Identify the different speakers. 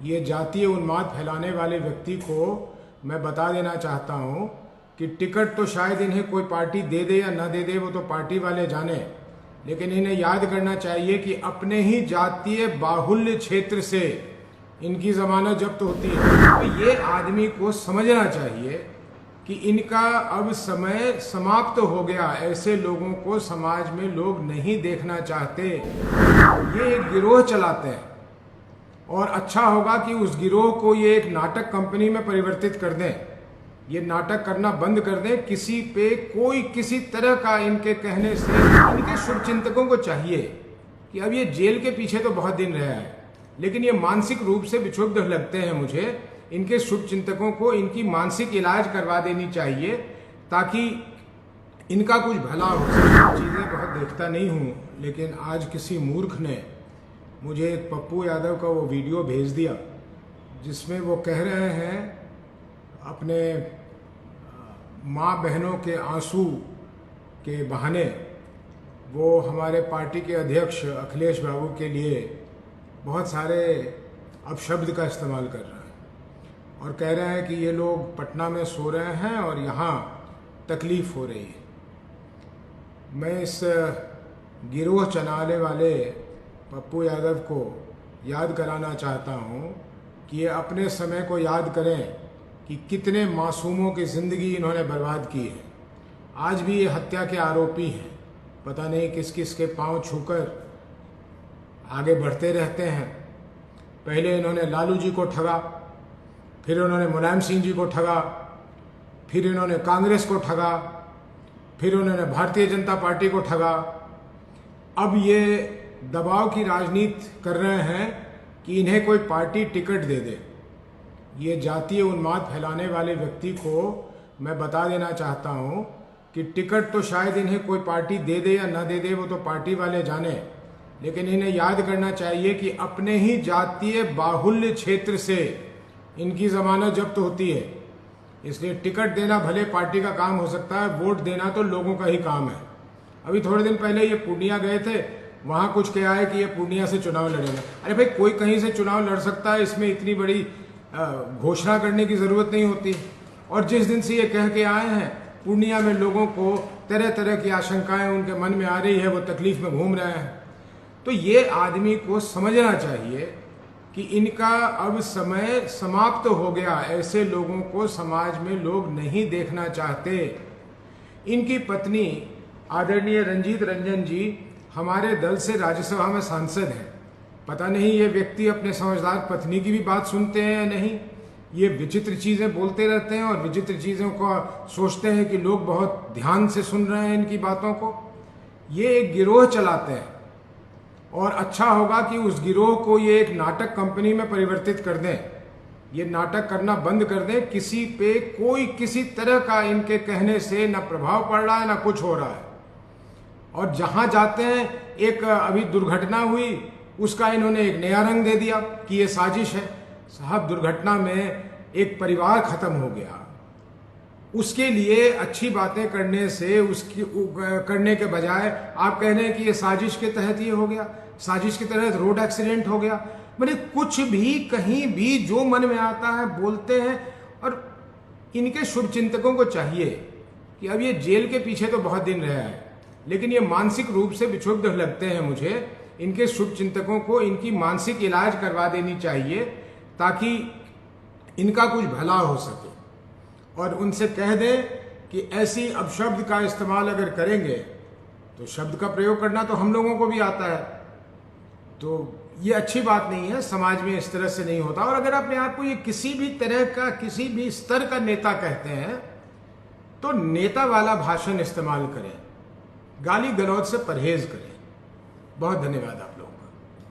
Speaker 1: ये जातीय उन्माद फैलाने वाले व्यक्ति को मैं बता देना चाहता हूँ कि टिकट तो शायद इन्हें कोई पार्टी दे दे या ना दे दे, वो तो पार्टी वाले जाने, लेकिन इन्हें याद करना चाहिए कि अपने ही जातीय बाहुल्य क्षेत्र से इनकी जमानत जब्त होती है। तो ये आदमी को समझना चाहिए कि इनका अब समय समाप्त हो गया। ऐसे लोगों को समाज में लोग नहीं देखना चाहते। ये एक गिरोह चलाते हैं और अच्छा होगा कि उस गिरोह को ये एक नाटक कंपनी में परिवर्तित कर दें। ये नाटक करना बंद कर दें। किसी पे कोई किसी तरह का इनके कहने से इनके शुभचिंतकों को चाहिए कि अब ये जेल के पीछे तो बहुत दिन रहा है, लेकिन ये मानसिक रूप से विक्षुब्ध लगते हैं मुझे। इनके शुभचिंतकों को इनकी मानसिक इलाज करवा देनी चाहिए ताकि इनका कुछ भला हो सके। चीज़ें बहुत देखता नहीं हूँ, लेकिन आज किसी मूर्ख ने मुझे एक पप्पू यादव का वो वीडियो भेज दिया जिसमें वो कह रहे हैं अपने माँ बहनों के आंसू के बहाने वो हमारे पार्टी के अध्यक्ष अखिलेश बाबू के लिए बहुत सारे अपशब्द का इस्तेमाल कर रहे हैं और कह रहे हैं कि ये लोग पटना में सो रहे हैं और यहाँ तकलीफ हो रही है। मैं इस गिरोह चलाने वाले पप्पू यादव को याद कराना चाहता हूँ कि ये अपने समय को याद करें कि कितने मासूमों की ज़िंदगी इन्होंने बर्बाद की है। आज भी ये हत्या के आरोपी हैं। पता नहीं किस किस के पांव छूकर आगे बढ़ते रहते हैं। पहले इन्होंने लालू जी को ठगा, फिर उन्होंने मुलायम सिंह जी को ठगा, फिर इन्होंने कांग्रेस को ठगा, फिर उन्होंने भारतीय जनता पार्टी को ठगा। अब ये दबाव की राजनीति कर रहे हैं कि इन्हें कोई पार्टी टिकट दे दे। ये जातीय उन्माद फैलाने वाले व्यक्ति को मैं बता देना चाहता हूँ कि टिकट तो शायद इन्हें कोई पार्टी दे दे या ना दे दे, वो तो पार्टी वाले जाने, लेकिन इन्हें याद करना चाहिए कि अपने ही जातीय बाहुल्य क्षेत्र से इनकी जमानत जब्त होती है। इसलिए टिकट देना भले पार्टी का काम हो सकता है, वोट देना तो लोगों का ही काम है। अभी थोड़े दिन पहले ये पूर्णिया गए थे, वहाँ कुछ कहा है कि ये पूर्णिया से चुनाव लड़ेगा। अरे भाई, कोई कहीं से चुनाव लड़ सकता है, इसमें इतनी बड़ी घोषणा करने की ज़रूरत नहीं होती। और जिस दिन से ये कह के आए हैं, पूर्णिया में लोगों को तरह तरह की आशंकाएं उनके मन में आ रही है, वो तकलीफ में घूम रहे हैं। तो ये आदमी को समझना चाहिए कि इनका अब समय समाप्त हो गया। ऐसे लोगों को समाज में लोग नहीं देखना चाहते। इनकी पत्नी आदरणीय रंजीत रंजन जी हमारे दल से राज्यसभा में सांसद हैं। पता नहीं ये व्यक्ति अपने समझदार पत्नी की भी बात सुनते हैं या नहीं। ये विचित्र चीज़ें बोलते रहते हैं और विचित्र चीज़ों को सोचते हैं कि लोग बहुत ध्यान से सुन रहे हैं इनकी बातों को। ये एक गिरोह चलाते हैं और अच्छा होगा कि उस गिरोह को ये एक नाटक कंपनी में परिवर्तित कर दें। ये नाटक करना बंद कर दें। किसी पे कोई किसी तरह का इनके कहने से न प्रभाव पड़ रहा है, न कुछ हो रहा है। और जहां जाते हैं, एक अभी दुर्घटना हुई, उसका इन्होंने एक नया रंग दे दिया कि ये साजिश है। साहब, दुर्घटना में एक परिवार खत्म हो गया। उसके लिए अच्छी बातें करने से उसकी करने के बजाय आप कह रहे हैं कि ये साजिश के तहत ये हो गया, साजिश के तहत रोड एक्सीडेंट हो गया। मैंने कुछ भी कहीं भी जो मन में आता है बोलते हैं। और इनके शुभचिंतकों को चाहिए कि अब ये जेल के पीछे तो बहुत दिन रहा है, लेकिन ये मानसिक रूप से विक्षुब्ध लगते हैं मुझे। इनके शुभचिंतकों को इनकी मानसिक इलाज करवा देनी चाहिए ताकि इनका कुछ भला हो सके। और उनसे कह दें कि ऐसी अपशब्द का इस्तेमाल अगर करेंगे तो शब्द का प्रयोग करना तो हम लोगों को भी आता है, तो ये अच्छी बात नहीं है। समाज में इस तरह से नहीं होता। और अगर अपने आप को ये किसी भी तरह का किसी भी स्तर का नेता कहते हैं तो नेता वाला भाषण इस्तेमाल करें, गाली गलौज से परहेज करें। बहुत धन्यवाद आपका।